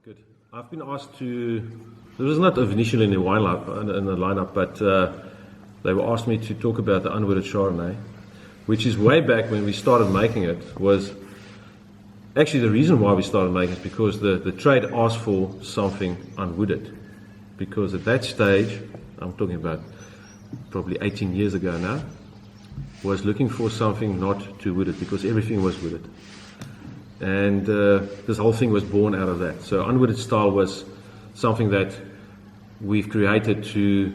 Good. I've been asked to. There was not initially in the lineup, but they were asked me to talk about the Unwooded Chardonnay, which is way back when we started making it. Was actually the reason why we started making it because the trade asked for something unwooded, because at that stage, I'm talking about probably 18 years ago now, was looking for something not too wooded because everything was wooded. And this whole thing was born out of that. So unwooded style was something that we've created to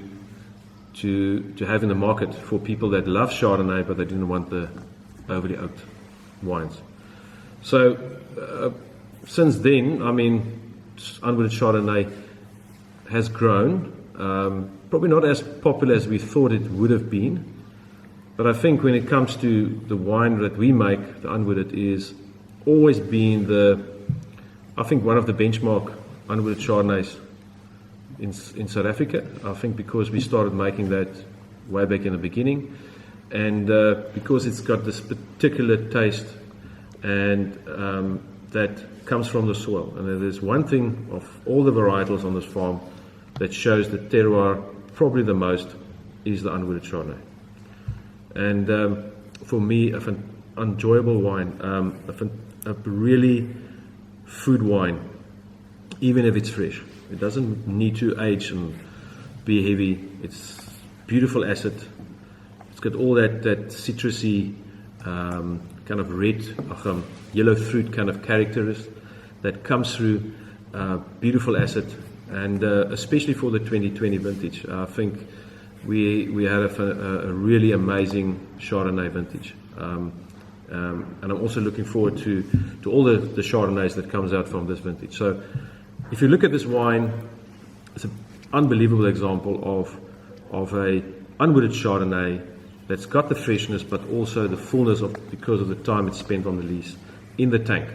have in the market for people that love Chardonnay, but they didn't want the overly oaked wines. So since then, I mean, unwooded Chardonnay has grown. Probably not as popular as we thought it would have been, but I think when it comes to the wine that we make, the unwooded is always been I think one of the benchmark unwooded Chardonnays in South Africa. I think because we started making that way back in the beginning, and because it's got this particular taste and that comes from the soil. And there's one thing of all the varietals on this farm that shows the terroir probably the most is the unwooded Chardonnay. And for me, an enjoyable wine, a really food wine, even if it's fresh. It doesn't need to age and be heavy. It's beautiful acid. It's got all that citrusy kind of red, yellow fruit kind of characters that comes through. Beautiful acid, and especially for the 2020 vintage, I think we had a really amazing Chardonnay vintage. And I'm also looking forward to all the Chardonnays that comes out from this vintage. So if you look at this wine, it's an unbelievable example of a unwooded Chardonnay that's got the freshness but also the fullness because of the time it's spent on the lees in the tank.